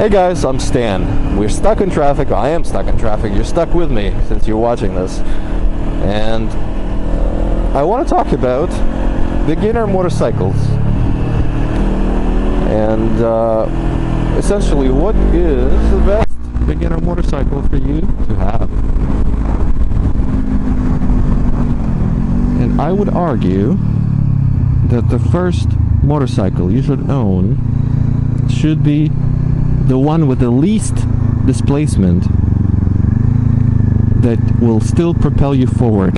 Hey guys, I'm Stan. We're stuck in traffic. I am stuck in traffic. You're stuck with me since you're watching this. And I want to talk about beginner motorcycles. And essentially, what is the best beginner motorcycle for you to have? And I would argue that the first motorcycle you should own should be the one with the least displacement that will still propel you forward.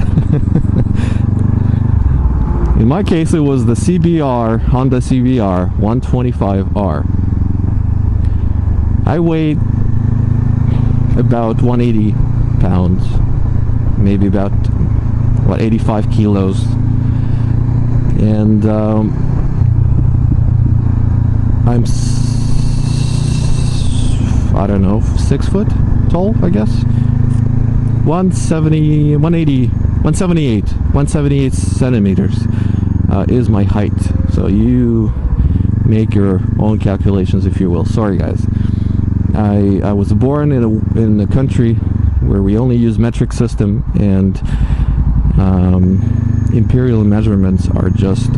In my case, it was the Honda CBR 125R. I weighed about 180 pounds, maybe about 85 kilos, and I don't know, 6 foot tall, I guess. 178 centimeters is my height. So you make your own calculations, if you will. Sorry, guys. I was born in a country where we only use metric system, and imperial measurements are just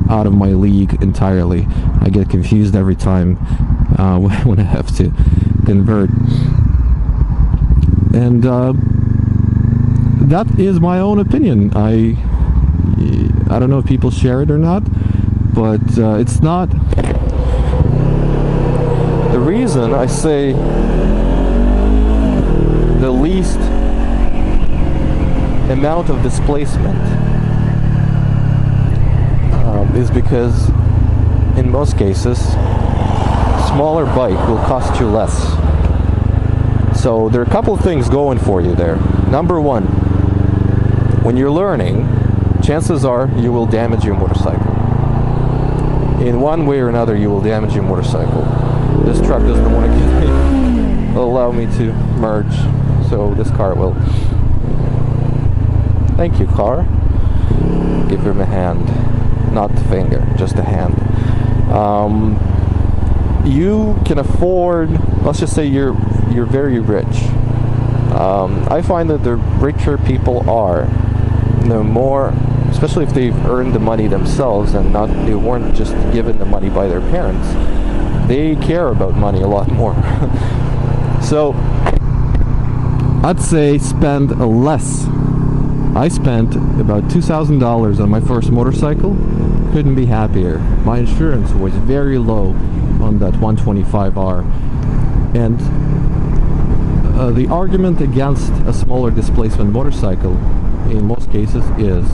out of my league entirely. I get confused every time when I have to convert, and that is my own opinion. I don't know if people share it or not, but it's not. The reason I say the least amount of displacement is because in most cases smaller bike will cost you less. So there are a couple of things going for you there. Number one, when you're learning, chances are you will damage your motorcycle. In one way or another, you will damage your motorcycle. This truck doesn't want to allow me to merge, so this car will. Thank you, car. Give him a hand, not the finger, just a hand. You can afford, let's just say you're very rich. I find that the richer people are, the more, especially if they've earned the money themselves and they weren't just given the money by their parents, they care about money a lot more. So I'd say spend less. I spent about $2,000 on my first motorcycle. Couldn't be happier. My insurance was very low on that 125R, and the argument against a smaller displacement motorcycle in most cases is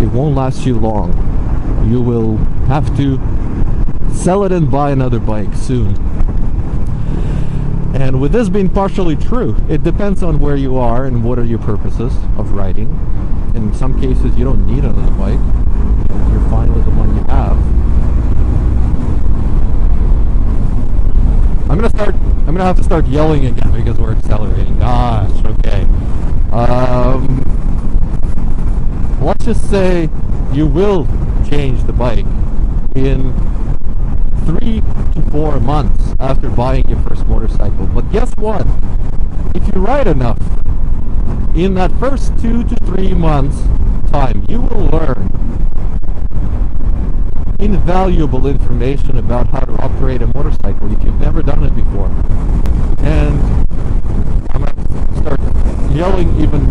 it won't last you long. You will have to sell it and buy another bike soon. And with this being partially true, it depends on where you are and what are your purposes of riding. In some cases you don't need another bike, you're fine with the one you have. I'm gonna have to start yelling again because we're accelerating. Gosh, okay. Let's just say you will change the bike in 3 to 4 months after buying your first motorcycle. But guess what? If you ride enough, in that first 2 to 3 months time, you will learn invaluable information about how to operate a motorcycle if you've never done it before. And I'm going to start yelling even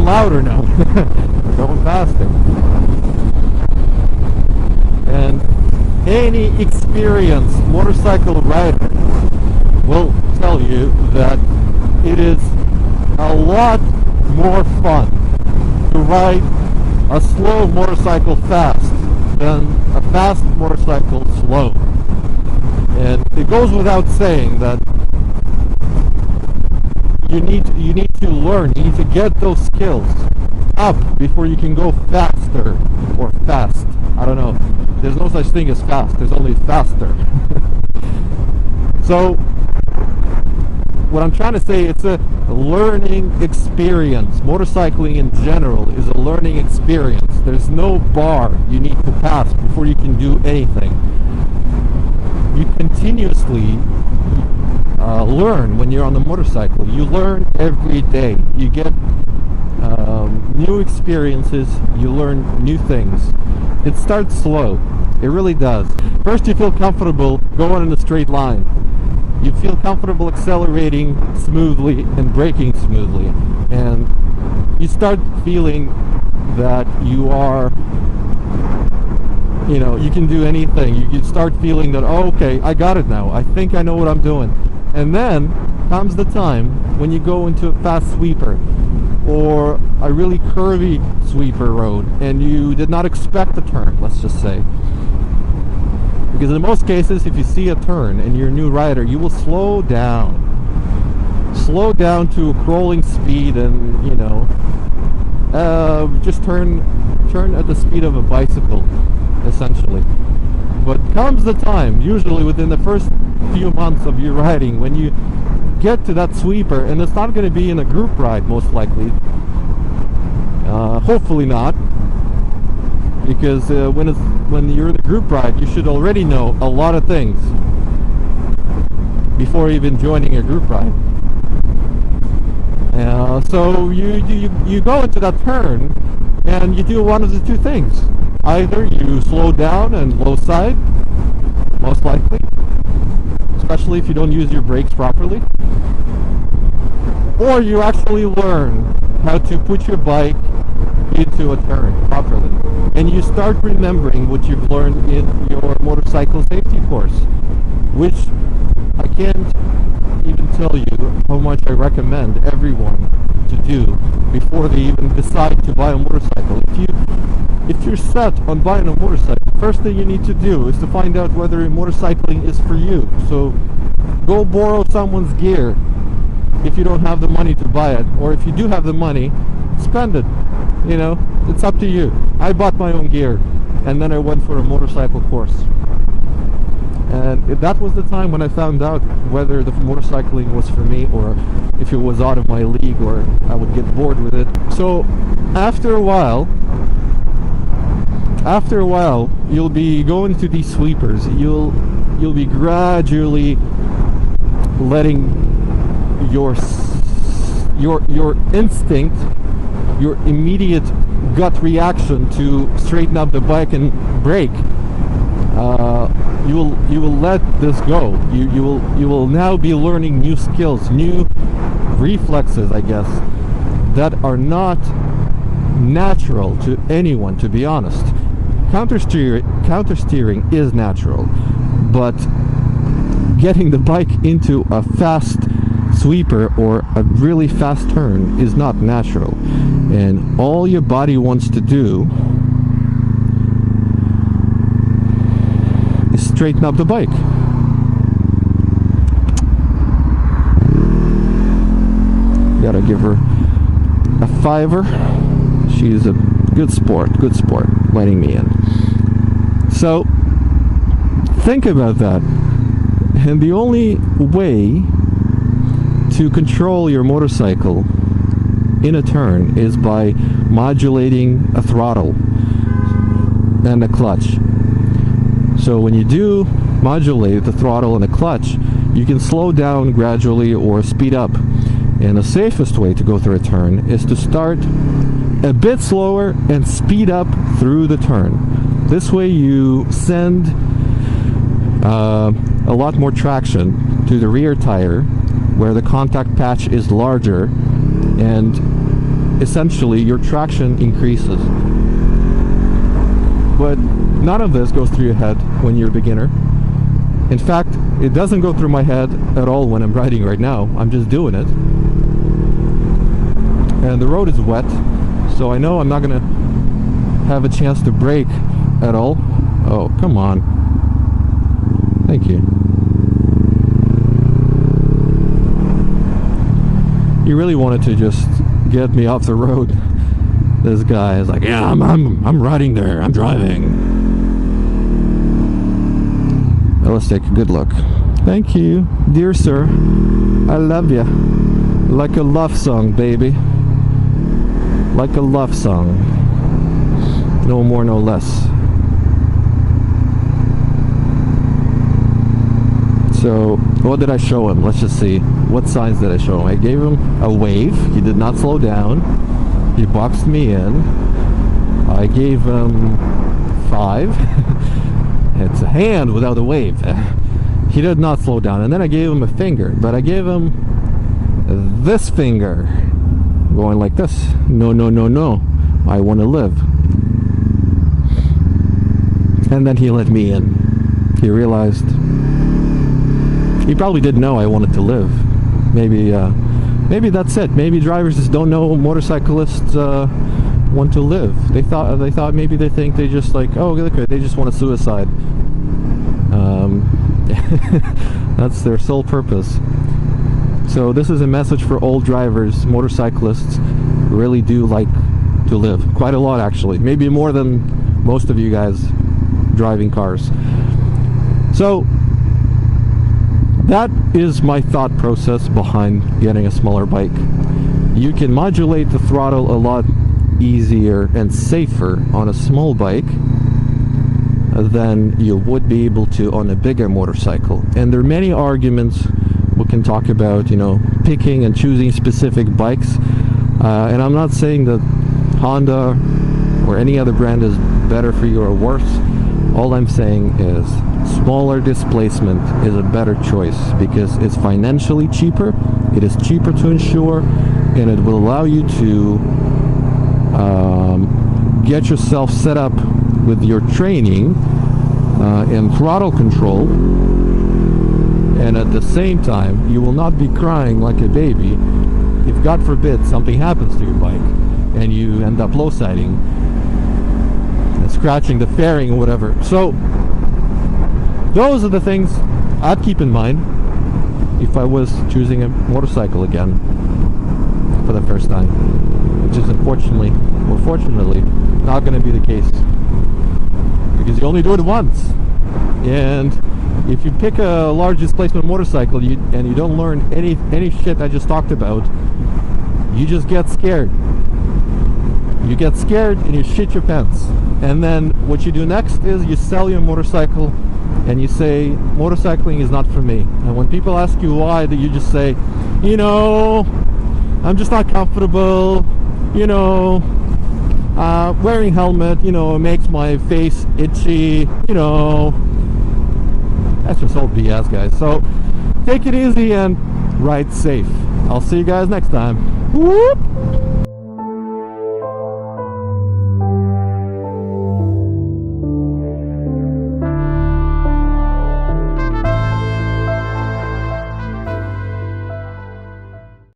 louder now. We're going faster. And any experienced motorcycle rider will tell you that it is a lot more fun to ride a slow motorcycle fast than a fast motorcycle slow. And it goes without saying that you need to learn, you need to get those skills up before you can go faster or fast. I don't know. There's no such thing as fast. There's only faster. So what I'm trying to say, it's a learning experience. Motorcycling in general is a learning experience. There's no bar you need to pass before you can do anything. You can continuously learn when you're on the motorcycle. You learn every day. You get new experiences. You learn new things. It starts slow. It really does. First, you feel comfortable going in a straight line. You feel comfortable accelerating smoothly and braking smoothly, and you start feeling that you are, you know, you can do anything. You start feeling that, oh, okay, I got it now. I think I know what I'm doing. And then comes the time when you go into a fast sweeper or a really curvy sweeper road and you did not expect the turn, let's just say. Because in most cases, if you see a turn and you're a new rider, you will slow down. Slow down to a crawling speed and, you know, just turn at the speed of a bicycle, essentially. But comes the time, usually within the first few months of your riding, when you get to that sweeper, and it's not going to be in a group ride, most likely. Hopefully not. Because when you're in a group ride, you should already know a lot of things before even joining a group ride. So you go into that turn and you do one of the two things. Either you slow down and low side, most likely, especially if you don't use your brakes properly, or you actually learn how to put your bike into a turn properly, and you start remembering what you've learned in your motorcycle safety course, which I can't even tell you how much I recommend everyone to do before they even decide to buy a motorcycle. If you're set on buying a motorcycle, first thing you need to do is to find out whether motorcycling is for you. So go borrow someone's gear if you don't have the money to buy it, or if you do have the money, spend it. You know, it's up to you. I bought my own gear and then I went for a motorcycle course, and that was the time when I found out whether the motorcycling was for me or if it was out of my league or I would get bored with it. So after a while you'll be going to these sweepers. You'll be gradually letting your instinct, your immediate gut reaction to straighten up the bike and brake, you will let this go. You will now be learning new skills, new reflexes, I guess, that are not natural to anyone, to be honest. Countersteering is natural, but getting the bike into a fast sweeper or a really fast turn is not natural, and all your body wants to do is straighten up the bike. Gotta give her a $5. She's a good sport letting me in. So think about that, and the only way to control your motorcycle in a turn is by modulating a throttle and a clutch. So when you do modulate the throttle and the clutch, you can slow down gradually or speed up. And the safest way to go through a turn is to start a bit slower and speed up through the turn. This way you send a lot more traction to the rear tire, where the contact patch is larger, and essentially your traction increases. But none of this goes through your head when you're a beginner. In fact, it doesn't go through my head at all when I'm riding right now. I'm just doing it. And the road is wet, so I know I'm not gonna have a chance to brake at all. Oh, come on. Thank you. He really wanted to just get me off the road. This guy is like, yeah, I'm riding there. I'm driving. Well, let's take a good look. Thank you, dear sir. I love you. Like a love song, baby. Like a love song. No more, no less. So what did I show him? Let's just see. What signs did I show him? I gave him a wave. He did not slow down. He boxed me in. I gave him 5. It's a hand without a wave. He did not slow down. And then I gave him a finger, but I gave him this finger going like this. No, no, no, no. I want to live. And then he let me in. He realized he probably didn't know I wanted to live. Maybe that's it. Maybe drivers just don't know motorcyclists want to live. They thought maybe they think they just like, oh, look, they just want a suicide. That's their sole purpose. So this is a message for old drivers. Motorcyclists really do like to live. Quite a lot, actually. Maybe more than most of you guys driving cars. So that is my thought process behind getting a smaller bike. You can modulate the throttle a lot easier and safer on a small bike than you would be able to on a bigger motorcycle. And there are many arguments we can talk about, you know, picking and choosing specific bikes. And I'm not saying that Honda or any other brand is better for you or worse. All I'm saying is smaller displacement is a better choice because it's financially cheaper, it is cheaper to insure, and it will allow you to get yourself set up with your training and throttle control, and at the same time you will not be crying like a baby if, God forbid, something happens to your bike and you end up low-siding and scratching the fairing or whatever. So those are the things I'd keep in mind if I was choosing a motorcycle again for the first time, which is unfortunately or fortunately not going to be the case, because you only do it once. And if you pick a large displacement motorcycle and you don't learn any shit I just talked about, you just get scared. You get scared and you shit your pants. And then what you do next is you sell your motorcycle and you say, motorcycling is not for me. And when people ask you why, that you just say, you know, I'm just not comfortable, you know, wearing helmet, you know, makes my face itchy, you know. That's just all BS, guys. So take it easy and ride safe. I'll see you guys next time. Whoop!